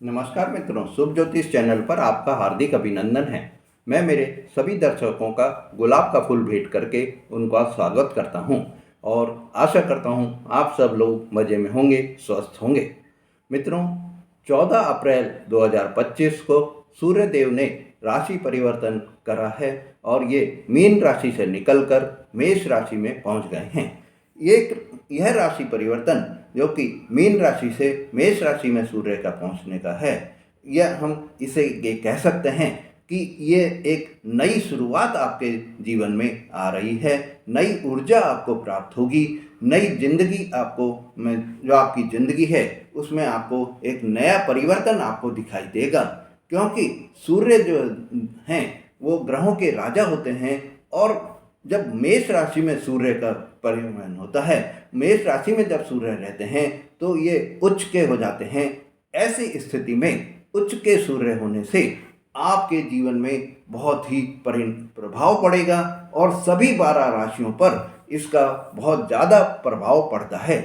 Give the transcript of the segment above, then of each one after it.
नमस्कार मित्रों, शुभ ज्योतिष चैनल पर आपका हार्दिक अभिनंदन है। मैं मेरे सभी दर्शकों का गुलाब का फूल भेंट करके उनका स्वागत करता हूं और आशा करता हूं आप सब लोग मज़े में होंगे, स्वस्थ होंगे। मित्रों, 14 अप्रैल 2025 को सूर्य देव ने राशि परिवर्तन करा है और ये मीन राशि से निकलकर मेष राशि में पहुंच गए हैं। यह राशि परिवर्तन जो कि मीन राशि से मेष राशि में सूर्य का पहुंचने का है, यह हम इसे ये कह सकते हैं कि ये एक नई शुरुआत आपके जीवन में आ रही है। नई ऊर्जा आपको प्राप्त होगी, नई जिंदगी आपको में जो आपकी ज़िंदगी है उसमें आपको एक नया परिवर्तन आपको दिखाई देगा, क्योंकि सूर्य जो हैं वो ग्रहों के राजा होते हैं। और जब मेष राशि में सूर्य का परिवर्तन होता है, मेष राशि में जब सूर्य रहते हैं तो ये उच्च के हो जाते हैं। ऐसी स्थिति में उच्च के सूर्य होने से आपके जीवन में बहुत ही प्रभाव पड़ेगा और सभी 12 राशियों पर इसका बहुत ज़्यादा प्रभाव पड़ता है।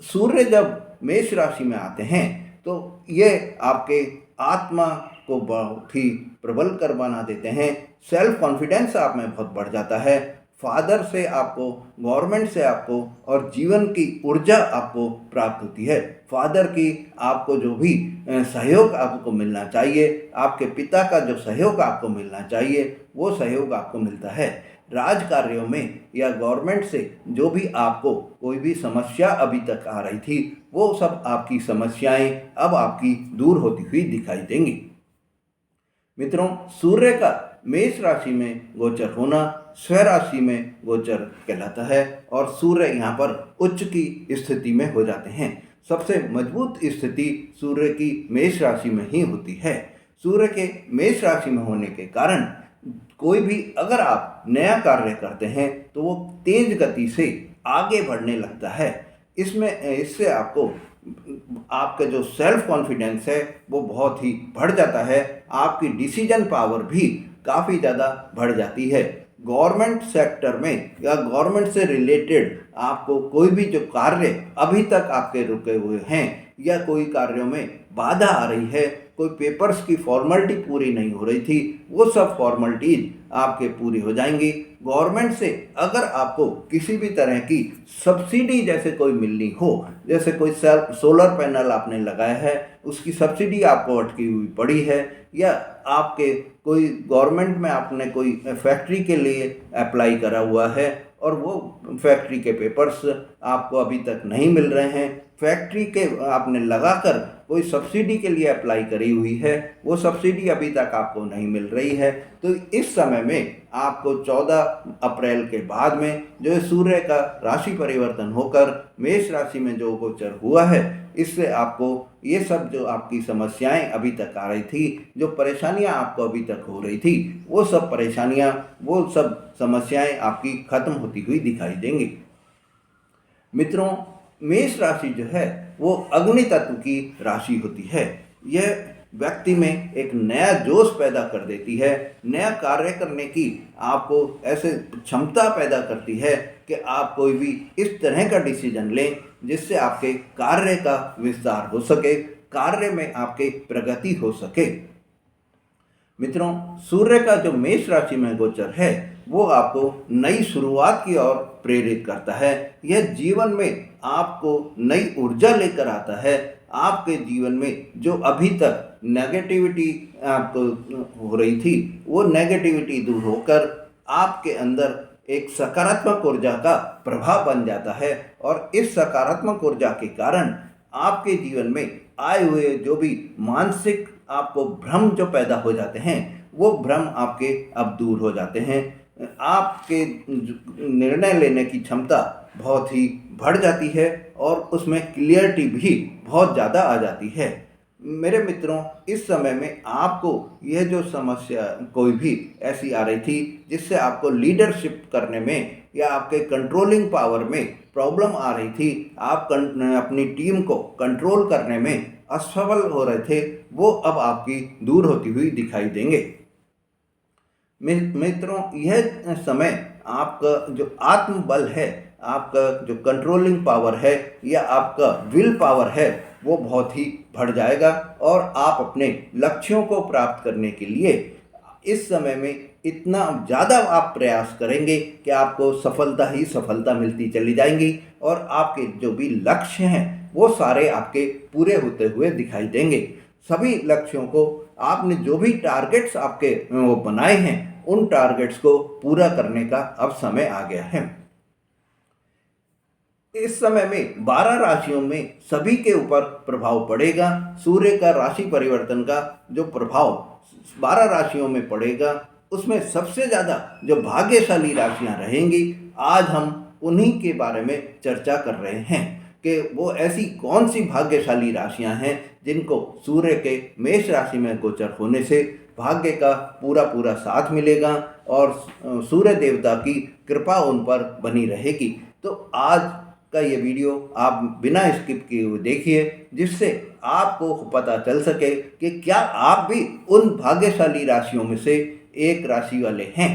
सूर्य जब मेष राशि में आते हैं तो ये आपके आत्मा को बहुत ही प्रबल कर बना देते हैं। सेल्फ कॉन्फिडेंस आप में बहुत बढ़ जाता है। फादर से आपको, गवर्नमेंट से आपको और जीवन की ऊर्जा आपको प्राप्त होती है। फादर की आपको जो भी सहयोग आपको मिलना चाहिए, आपके पिता का जो सहयोग आपको मिलना चाहिए, वो सहयोग आपको मिलता है। राज कार्यों में या गवर्नमेंट से जो भी आपको कोई भी समस्या अभी तक आ रही थी, वो सब आपकी समस्याएं अब आपकी दूर होती हुई दिखाई देंगी। मित्रों, सूर्य का मेष राशि में गोचर होना स्वराशि में गोचर कहलाता है और सूर्य यहाँ पर उच्च की स्थिति में हो जाते हैं। सबसे मजबूत स्थिति सूर्य की मेष राशि में ही होती है। सूर्य के मेष राशि में होने के कारण कोई भी अगर आप नया कार्य करते हैं तो वो तेज गति से आगे बढ़ने लगता है। इससे आपको आपका जो सेल्फ कॉन्फिडेंस है वो बहुत ही बढ़ जाता है। आपकी डिसीजन पावर भी काफ़ी ज़्यादा बढ़ जाती है। गवर्नमेंट सेक्टर में या गवर्नमेंट से रिलेटेड आपको कोई भी जो कार्य अभी तक आपके रुके हुए हैं या कोई कार्यों में बाधा आ रही है, कोई पेपर्स की फॉर्मेलिटी पूरी नहीं हो रही थी, वो सब फॉर्मेलिटीज आपके पूरी हो जाएंगी। गवर्नमेंट से अगर आपको किसी भी तरह की सब्सिडी जैसे कोई मिलनी हो, जैसे कोई सोलर पैनल आपने लगाया है उसकी सब्सिडी आपको अटकी हुई पड़ी है, या आपके कोई गवर्नमेंट में आपने कोई फैक्ट्री के लिए अप्लाई करा हुआ है और वो फैक्ट्री के पेपर्स आपको अभी तक नहीं मिल रहे हैं, फैक्ट्री के आपने लगाकर कोई सब्सिडी के लिए अप्लाई करी हुई है, वो सब्सिडी अभी तक आपको नहीं मिल रही है, तो इस समय में आपको 14 अप्रैल के बाद में जो सूर्य का राशि परिवर्तन होकर मेष राशि में जो गोचर हुआ है, इससे आपको ये सब जो आपकी समस्याएं अभी तक आ रही थी, जो परेशानियां आपको अभी तक हो रही थी, वो सब परेशानियां, वो सब समस्याएं आपकी खत्म होती हुई दिखाई देंगी। मित्रों, मेष राशि जो है वो अग्नि तत्व की राशि होती है। यह व्यक्ति में एक नया जोश पैदा कर देती है, नया कार्य करने की आपको ऐसे क्षमता पैदा करती है कि आप कोई भी इस तरह का डिसीजन लें जिससे आपके कार्य का विस्तार हो सके, कार्य में आपके प्रगति हो सके। मित्रों, सूर्य का जो मेष राशि में गोचर है वो आपको नई शुरुआत की ओर प्रेरित करता है। यह जीवन में आपको नई ऊर्जा लेकर आता है। आपके जीवन में जो अभी तक नेगेटिविटी आपको हो रही थी, वो नेगेटिविटी दूर होकर आपके अंदर एक सकारात्मक ऊर्जा का प्रभाव बन जाता है और इस सकारात्मक ऊर्जा के कारण आपके जीवन में आए हुए जो भी मानसिक आपको भ्रम जो पैदा हो जाते हैं, वो भ्रम आपके अब दूर हो जाते हैं। आपके निर्णय लेने की क्षमता बहुत ही बढ़ जाती है और उसमें क्लियरिटी भी बहुत ज़्यादा आ जाती है। मेरे मित्रों, इस समय में आपको यह जो समस्या कोई भी ऐसी आ रही थी जिससे आपको लीडरशिप करने में या आपके कंट्रोलिंग पावर में प्रॉब्लम आ रही थी, आप अपनी टीम को कंट्रोल करने में असफल हो रहे थे, वो अब आपकी दूर होती हुई दिखाई देंगे। मित्रों, यह समय आपका जो आत्मबल है, आपका जो कंट्रोलिंग पावर है या आपका विल पावर है, वो बहुत ही बढ़ जाएगा और आप अपने लक्ष्यों को प्राप्त करने के लिए इस समय में इतना ज़्यादा आप प्रयास करेंगे कि आपको सफलता ही सफलता मिलती चली जाएंगी और आपके जो भी लक्ष्य हैं वो सारे आपके पूरे होते हुए दिखाई देंगे। सभी लक्ष्यों को आपने जो भी टारगेट्स आपके वो बनाए हैं उन टारगेट्स को पूरा करने का अब समय आ गया है। इस समय में 12 राशियों में सभी के ऊपर प्रभाव पड़ेगा। सूर्य का राशि परिवर्तन का जो प्रभाव 12 राशियों में पड़ेगा उसमें सबसे ज़्यादा जो भाग्यशाली राशियां रहेंगी, आज हम उन्हीं के बारे में चर्चा कर रहे हैं कि वो ऐसी कौन सी भाग्यशाली राशियां हैं जिनको सूर्य के मेष राशि में गोचर होने से भाग्य का पूरा पूरा साथ मिलेगा और सूर्य देवता की कृपा उन पर बनी रहेगी। तो आज का ये वीडियो आप बिना स्किप किए हुए देखिए, जिससे आपको पता चल सके कि क्या आप भी उन भाग्यशाली राशियों में से एक राशि वाले हैं।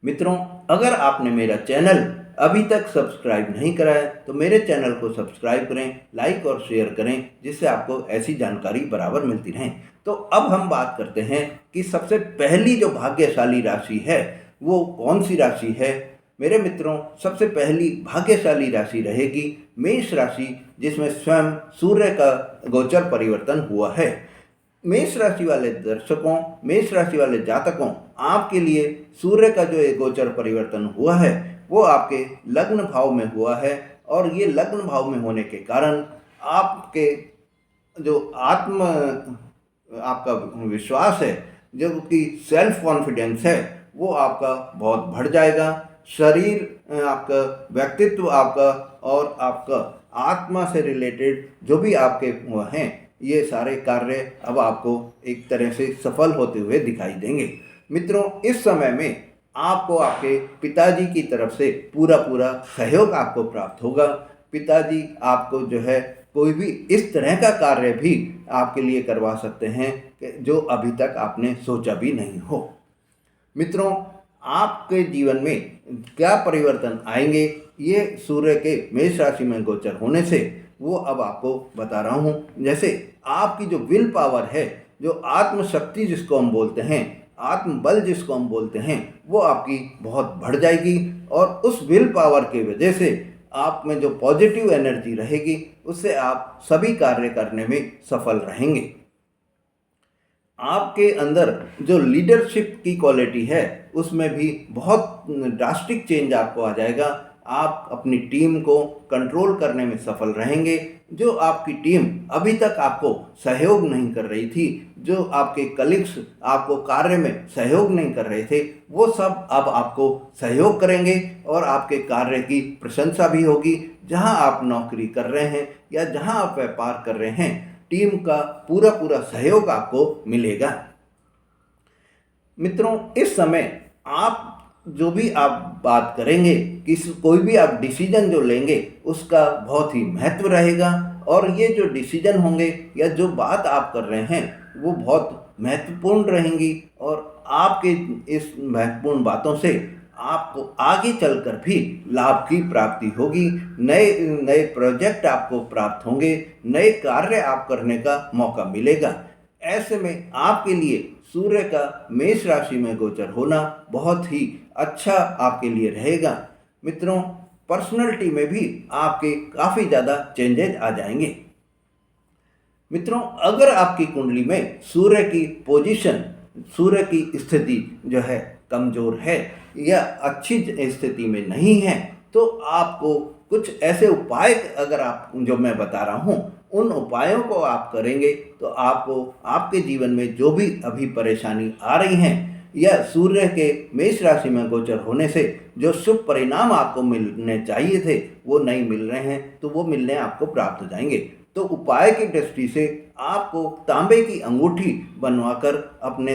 मित्रों, अगर आपने मेरा चैनल अभी तक सब्सक्राइब नहीं करा है तो मेरे चैनल को सब्सक्राइब करें, लाइक और शेयर करें, जिससे आपको ऐसी जानकारी बराबर मिलती रहे। तो अब हम बात करते हैं कि सबसे पहली जो भाग्यशाली राशि है वो कौन सी राशि है। मेरे मित्रों, सबसे पहली भाग्यशाली राशि रहेगी मेष राशि, जिसमें स्वयं सूर्य का गोचर परिवर्तन हुआ है। मेष राशि वाले दर्शकों, मेष राशि वाले जातकों, आपके लिए सूर्य का जो ये गोचर परिवर्तन हुआ है वो आपके लग्न भाव में हुआ है और ये लग्न भाव में होने के कारण आपके जो आपका विश्वास है, जो कि सेल्फ कॉन्फिडेंस है, वो आपका बहुत बढ़ जाएगा। शरीर आपका, व्यक्तित्व आपका और आपका आत्मा से रिलेटेड जो भी आपके हैं, ये सारे कार्य अब आपको एक तरह से सफल होते हुए दिखाई देंगे। मित्रों, इस समय में आपको आपके पिताजी की तरफ से पूरा पूरा सहयोग आपको प्राप्त होगा। पिताजी आपको जो है कोई भी इस तरह का कार्य भी आपके लिए करवा सकते हैं जो अभी तक आपने सोचा भी नहीं हो। मित्रों, आपके जीवन में क्या परिवर्तन आएंगे ये सूर्य के मेष राशि में गोचर होने से वो अब आपको बता रहा हूँ। जैसे आपकी जो विल पावर है, जो आत्मशक्ति जिसको हम बोलते हैं, आत्मबल जिसको हम बोलते हैं, वो आपकी बहुत बढ़ जाएगी और उस विल पावर की वजह से आप में जो पॉजिटिव एनर्जी रहेगी उससे आप सभी कार्य करने में सफल रहेंगे। आपके अंदर जो लीडरशिप की क्वालिटी है उसमें भी बहुत ड्रास्टिक चेंज आपको आ जाएगा। आप अपनी टीम को कंट्रोल करने में सफल रहेंगे। जो आपकी टीम अभी तक आपको सहयोग नहीं कर रही थी, जो आपके कलीग्स आपको कार्य में सहयोग नहीं कर रहे थे, वो सब अब आपको सहयोग करेंगे और आपके कार्य की प्रशंसा भी होगी। जहां आप नौकरी कर रहे हैं या जहां आप व्यापार कर रहे हैं, टीम का पूरा पूरा सहयोग आपको मिलेगा। मित्रों, इस समय आप जो भी आप बात करेंगे, कोई भी आप डिसीजन जो लेंगे उसका बहुत ही महत्व रहेगा और ये जो डिसीजन होंगे या जो बात आप कर रहे हैं वो बहुत महत्वपूर्ण रहेंगी और आपके इस महत्वपूर्ण बातों से आपको आगे चलकर भी लाभ की प्राप्ति होगी। नए नए प्रोजेक्ट आपको प्राप्त होंगे, नए कार्य आप करने का मौका मिलेगा। ऐसे में आपके लिए सूर्य का मेष राशि में गोचर होना बहुत ही अच्छा आपके लिए रहेगा। मित्रों, पर्सनैलिटी में भी आपके काफ़ी ज़्यादा चेंजेज आ जाएंगे। मित्रों, अगर आपकी कुंडली में सूर्य की पोजीशन, सूर्य की स्थिति जो है कमज़ोर है या अच्छी स्थिति में नहीं है, तो आपको कुछ ऐसे उपाय, अगर आप जो मैं बता रहा हूँ उन उपायों को आप करेंगे तो आपको आपके जीवन में जो भी अभी परेशानी आ रही हैं या सूर्य के मेष राशि में गोचर होने से जो शुभ परिणाम आपको मिलने चाहिए थे वो नहीं मिल रहे हैं, तो वो मिलने आपको प्राप्त हो जाएंगे। तो उपाय की दृष्टि से आपको तांबे की अंगूठी बनवाकर अपने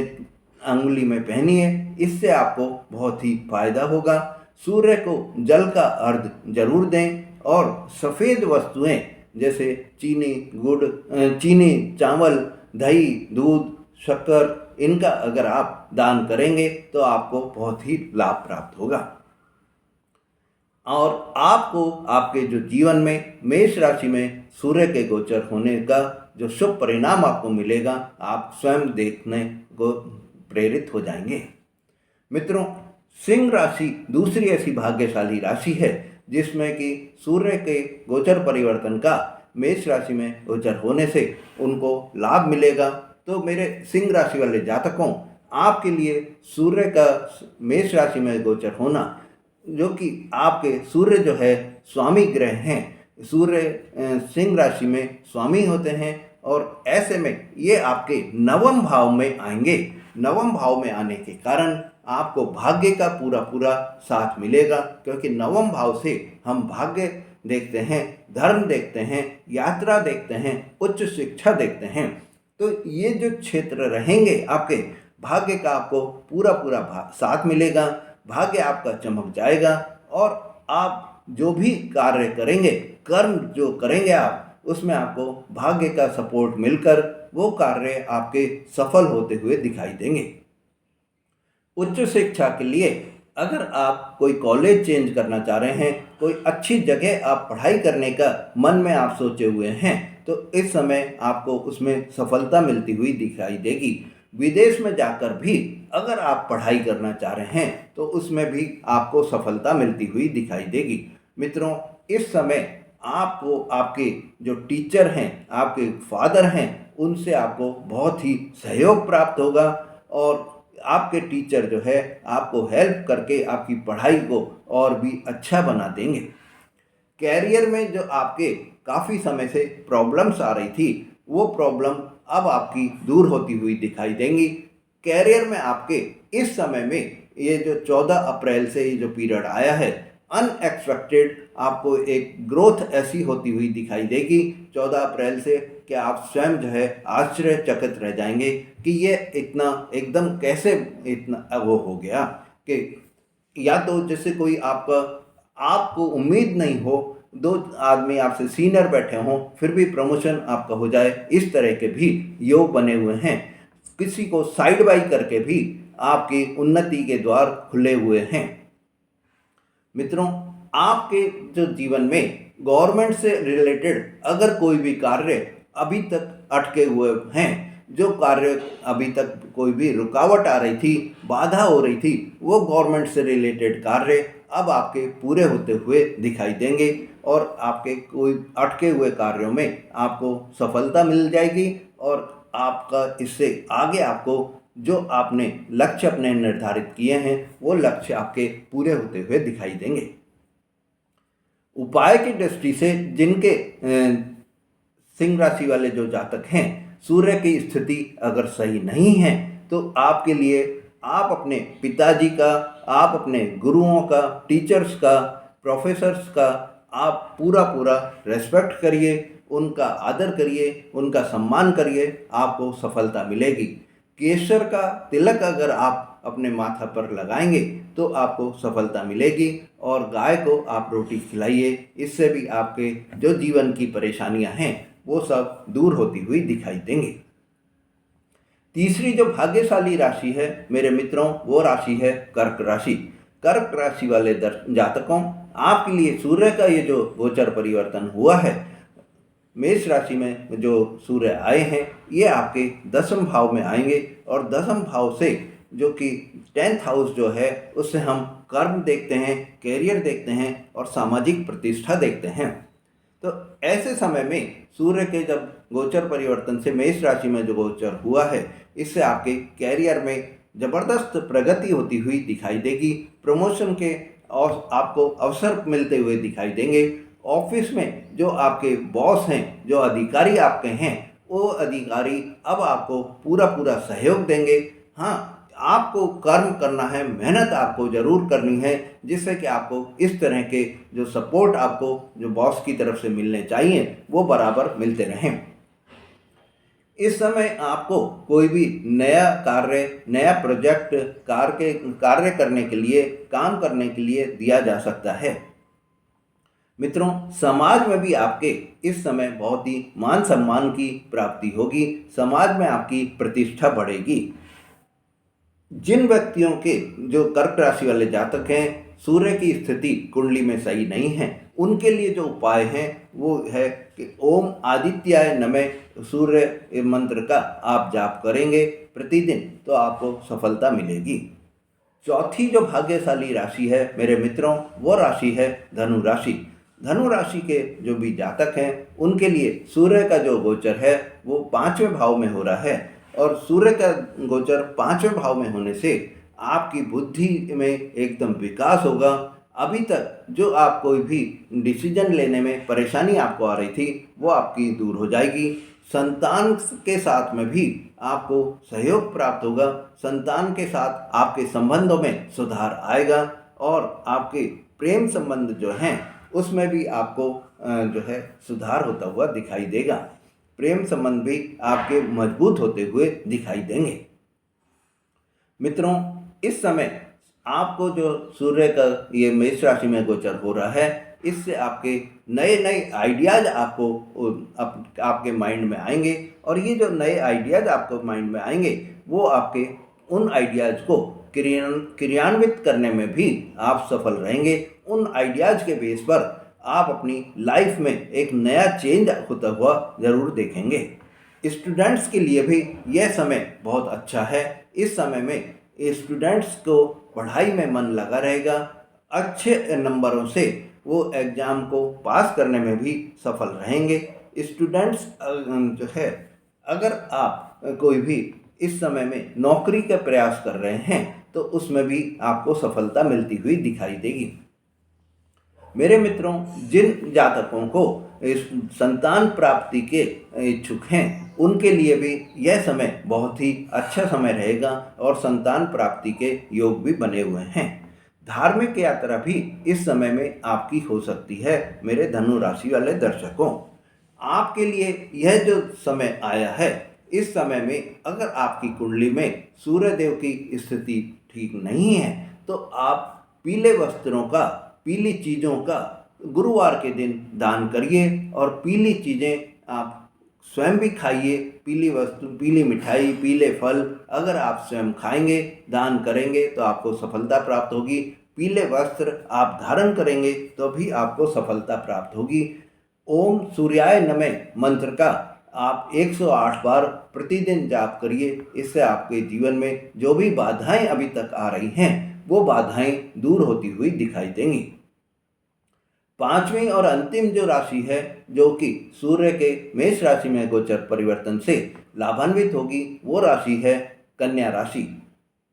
अंगुली में पहनिए, इससे आपको बहुत ही फायदा होगा। सूर्य को जल का अर्घ जरूर दें और सफ़ेद वस्तुएं जैसे चीनी, गुड़, चीनी, चावल, दही, दूध, शक्कर, इनका अगर आप दान करेंगे तो आपको बहुत ही लाभ प्राप्त होगा और आपको आपके जो जीवन में मेष राशि में सूर्य के गोचर होने का जो शुभ परिणाम आपको मिलेगा, आप स्वयं देखने को प्रेरित हो जाएंगे। मित्रों, सिंह राशि दूसरी ऐसी भाग्यशाली राशि है जिसमें कि सूर्य के गोचर परिवर्तन का मेष राशि में गोचर होने से उनको लाभ मिलेगा। तो मेरे सिंह राशि वाले जातकों, आपके लिए सूर्य का मेष राशि में गोचर होना, जो कि आपके सूर्य जो है स्वामी ग्रह हैं, सूर्य सिंह राशि में स्वामी होते हैं और ऐसे में ये आपके नवम भाव में आएंगे। नवम भाव में आने के कारण आपको भाग्य का पूरा पूरा साथ मिलेगा, क्योंकि नवम भाव से हम भाग्य देखते हैं, धर्म देखते हैं, यात्रा देखते हैं, उच्च शिक्षा देखते हैं। तो ये जो क्षेत्र रहेंगे आपके भाग्य का, आपको पूरा पूरा साथ मिलेगा, भाग्य आपका चमक जाएगा और आप जो भी कार्य करेंगे, कर्म जो करेंगे आप, उसमें आपको भाग्य का सपोर्ट मिलकर वो कार्य आपके सफल होते हुए दिखाई देंगे। उच्च शिक्षा के लिए अगर आप कोई कॉलेज चेंज करना चाह रहे हैं, कोई अच्छी जगह आप पढ़ाई करने का मन में आप सोचे हुए हैं, तो इस समय आपको उसमें सफलता मिलती हुई दिखाई देगी। विदेश में जाकर भी अगर आप पढ़ाई करना चाह रहे हैं तो उसमें भी आपको सफलता मिलती हुई दिखाई देगी। मित्रों, इस समय आपको आपके जो टीचर हैं, आपके फादर हैं, उनसे आपको बहुत ही सहयोग प्राप्त होगा और आपके टीचर जो है आपको हेल्प करके आपकी पढ़ाई को और भी अच्छा बना देंगे। कैरियर में जो आपके काफ़ी समय से प्रॉब्लम्स आ रही थी, वो प्रॉब्लम अब आपकी दूर होती हुई दिखाई देंगी। कैरियर में आपके इस समय में ये जो 14 अप्रैल से ये जो पीरियड आया है, अनएक्सपेक्टेड आपको एक ग्रोथ ऐसी होती हुई दिखाई देगी 14 अप्रैल से कि आप स्वयं जो है आश्चर्यचकित रह जाएंगे कि ये इतना एकदम कैसे इतना वो हो गया। कि या तो जैसे कोई आपको उम्मीद नहीं हो, दो आदमी आपसे सीनियर बैठे हों, फिर भी प्रमोशन आपका हो जाए, इस तरह के भी योग बने हुए हैं। किसी को साइड बाई करके भी आपकी उन्नति के द्वार खुले हुए हैं। मित्रों, आपके जो जीवन में गवर्नमेंट से रिलेटेड अगर कोई भी कार्य अभी तक अटके हुए हैं, जो कार्य अभी तक कोई भी रुकावट आ रही थी, बाधा हो रही थी, वो गवर्नमेंट से रिलेटेड कार्य अब आपके पूरे होते हुए दिखाई देंगे और आपके कोई अटके हुए कार्यों में आपको सफलता मिल जाएगी और आपका इससे आगे आपको जो आपने लक्ष्य अपने निर्धारित किए हैं, वो लक्ष्य आपके पूरे होते हुए दिखाई देंगे। उपाय की दृष्टि से जिनके सिंह राशि वाले जो जातक हैं, सूर्य की स्थिति अगर सही नहीं है, तो आपके लिए आप अपने पिताजी का, आप अपने गुरुओं का, टीचर्स का, प्रोफेसर्स का आप पूरा पूरा रेस्पेक्ट करिए, उनका आदर करिए, उनका सम्मान करिए, आपको सफलता मिलेगी। केसर का तिलक अगर आप अपने माथा पर लगाएंगे तो आपको सफलता मिलेगी और गाय को आप रोटी खिलाइए, इससे भी आपके जो जीवन की परेशानियां हैं वो सब दूर होती हुई दिखाई देंगी। तीसरी जो भाग्यशाली राशि है मेरे मित्रों, वो राशि है कर्क राशि। कर्क राशि वाले जातकों, आपके लिए सूर्य का ये जो गोचर परिवर्तन हुआ है, मेष राशि में जो सूर्य आए हैं, ये आपके 10वें भाव में आएंगे और 10वें भाव से जो कि 10th हाउस जो है, उससे हम कर्म देखते हैं, कैरियर देखते हैं और सामाजिक प्रतिष्ठा देखते हैं। तो ऐसे समय में सूर्य के जब गोचर परिवर्तन से मेष राशि में जो गोचर हुआ है, इससे आपके कैरियर में ज़बरदस्त प्रगति होती हुई दिखाई देगी। प्रमोशन के और आपको अवसर मिलते हुए दिखाई देंगे। ऑफिस में जो आपके बॉस हैं, जो अधिकारी आपके हैं, वो अधिकारी अब आपको पूरा पूरा सहयोग देंगे। हाँ, आपको कर्म करना है, मेहनत आपको ज़रूर करनी है, जिससे कि आपको इस तरह के जो सपोर्ट आपको जो बॉस की तरफ से मिलने चाहिए वो बराबर मिलते रहें। इस समय आपको कोई भी नया कार्य, नया प्रोजेक्ट कार्य करने के लिए, काम करने के लिए दिया जा सकता है। मित्रों, समाज में भी आपके इस समय बहुत ही मान सम्मान की प्राप्ति होगी, समाज में आपकी प्रतिष्ठा बढ़ेगी। जिन व्यक्तियों के जो कर्क राशि वाले जातक हैं, सूर्य की स्थिति कुंडली में सही नहीं है, उनके लिए जो उपाय हैं वो है कि ओम आदित्याय नमः सूर्य मंत्र का आप जाप करेंगे प्रतिदिन तो आपको सफलता मिलेगी। चौथी जो भाग्यशाली राशि है मेरे मित्रों, वो राशि है धनु राशि। धनु राशि के जो भी जातक हैं उनके लिए सूर्य का जो गोचर है वो 5वें भाव में हो रहा है, और सूर्य का गोचर 5वें भाव में होने से आपकी बुद्धि में एकदम विकास होगा। अभी तक जो आप कोई भी डिसीजन लेने में परेशानी आपको आ रही थी वो आपकी दूर हो जाएगी। संतान के साथ में भी आपको सहयोग प्राप्त होगा। संतान के साथ आपके संबंधों में सुधार आएगा, और आपके प्रेम संबंध जो हैं उसमें भी आपको जो है सुधार होता हुआ दिखाई देगा। प्रेम संबंध भी आपके मजबूत होते हुए दिखाई देंगे। मित्रों, इस समय आपको जो सूर्य का ये मेष राशि में गोचर हो रहा है, इससे आपके नए नए आइडियाज़ आपके माइंड में आएंगे, और ये जो नए आइडियाज़ आपको माइंड में आएंगे वो आपके उन आइडियाज़ को क्रियान्वित करने में भी आप सफल रहेंगे। उन आइडियाज़ के बेस पर आप अपनी लाइफ में एक नया चेंज होता हुआ ज़रूर देखेंगे। स्टूडेंट्स के लिए भी यह समय बहुत अच्छा है। इस समय में स्टूडेंट्स को पढ़ाई में मन लगा रहेगा। अच्छे नंबरों से वो एग्ज़ाम को पास करने में भी सफल रहेंगे। स्टूडेंट्स जो है, अगर आप कोई भी इस समय में नौकरी का प्रयास कर रहे हैं तो उसमें भी आपको सफलता मिलती हुई दिखाई देगी। मेरे मित्रों, जिन जातकों को इस संतान प्राप्ति के इच्छुक हैं उनके लिए भी यह समय बहुत ही अच्छा समय रहेगा, और संतान प्राप्ति के योग भी बने हुए हैं। धार्मिक यात्रा भी इस समय में आपकी हो सकती है। मेरे धनु राशि वाले दर्शकों, आपके लिए यह जो समय आया है, इस समय में अगर आपकी कुंडली में सूर्यदेव की स्थिति ठीक नहीं है तो आप पीले वस्त्रों का, पीली चीज़ों का गुरुवार के दिन दान करिए, और पीली चीज़ें आप स्वयं भी खाइए। पीली वस्तु, पीली मिठाई, पीले फल अगर आप स्वयं खाएंगे, दान करेंगे तो आपको सफलता प्राप्त होगी। पीले वस्त्र आप धारण करेंगे तो भी आपको सफलता प्राप्त होगी। ओम सूर्याय नमः मंत्र का आप 108 बार प्रतिदिन जाप करिए। इससे आपके जीवन में जो भी बाधाएं अभी तक आ रही हैं वो बाधाएं दूर होती हुई दिखाई देंगी। 5वीं और अंतिम जो राशि है जो कि सूर्य के मेष राशि में गोचर परिवर्तन से लाभान्वित होगी, वो राशि है कन्या राशि।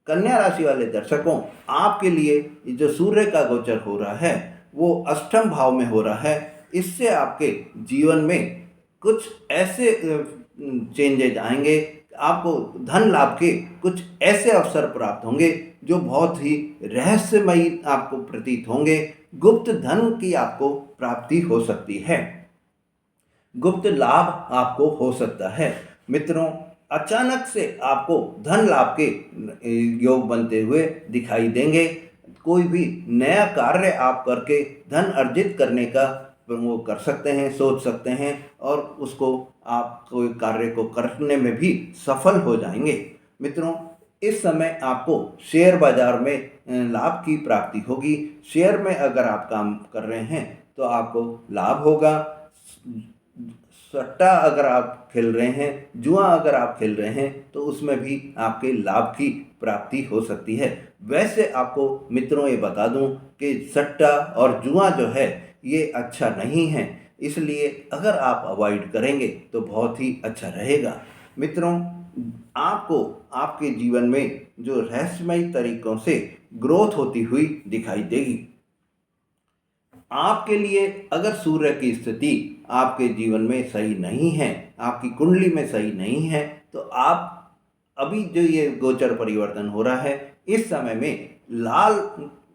कन्या राशि वाले दर्शकों, आपके लिए जो सूर्य का गोचर हो रहा है वो अष्टम भाव में हो रहा है। इससे आपके जीवन में कुछ ऐसे चेंजेज आएंगे, आपको धन लाभ के कुछ ऐसे अवसर प्राप्त होंगे जो बहुत ही रहस्यमयी आपको प्रतीत होंगे। गुप्त धन की आपको प्राप्ति हो सकती है, गुप्त लाभ आपको हो सकता है। मित्रों, अचानक से आपको धन लाभ के योग बनते हुए दिखाई देंगे। कोई भी नया कार्य आप करके धन अर्जित करने का वो कर सकते हैं, सोच सकते हैं, और उसको आप कोई कार्य को करने में भी सफल हो जाएंगे। मित्रों, इस समय आपको शेयर बाजार में लाभ की प्राप्ति होगी। शेयर में अगर आप काम कर रहे हैं तो आपको लाभ होगा। सट्टा अगर आप खेल रहे हैं, जुआ अगर आप खेल रहे हैं तो उसमें भी आपके लाभ की प्राप्ति हो सकती है। वैसे आपको मित्रों ये बता दूं कि सट्टा और जुआ जो है ये अच्छा नहीं है, इसलिए अगर आप अवॉइड करेंगे तो बहुत ही अच्छा रहेगा। मित्रों, आपको आपके जीवन में जो रहस्यमयी तरीकों से ग्रोथ होती हुई दिखाई देगी। आपके लिए अगर सूर्य की स्थिति आपके जीवन में सही नहीं है, आपकी कुंडली में सही नहीं है, तो आप अभी जो ये गोचर परिवर्तन हो रहा है इस समय में लाल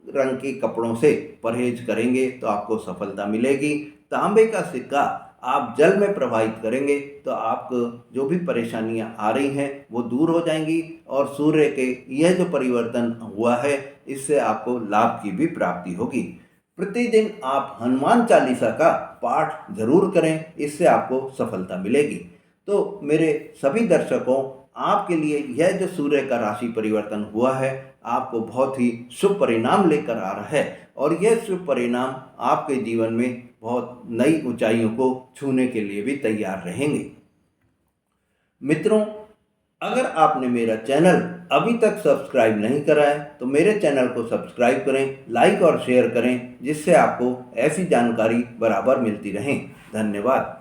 रंग के कपड़ों से परहेज करेंगे तो आपको सफलता मिलेगी। तांबे का सिक्का आप जल में प्रवाहित करेंगे तो आपको जो भी परेशानियां आ रही हैं वो दूर हो जाएंगी, और सूर्य के यह जो परिवर्तन हुआ है इससे आपको लाभ की भी प्राप्ति होगी। प्रतिदिन आप हनुमान चालीसा का पाठ जरूर करें, इससे आपको सफलता मिलेगी। तो मेरे सभी दर्शकों, आपके लिए यह जो सूर्य का राशि परिवर्तन हुआ है आपको बहुत ही शुभ परिणाम लेकर आ रहा है, और यह शुभ परिणाम आपके जीवन में बहुत नई ऊंचाइयों को छूने के लिए भी तैयार रहेंगे। मित्रों, अगर आपने मेरा चैनल अभी तक सब्सक्राइब नहीं करा है तो मेरे चैनल को सब्सक्राइब करें, लाइक और शेयर करें, जिससे आपको ऐसी जानकारी बराबर मिलती रहे। धन्यवाद।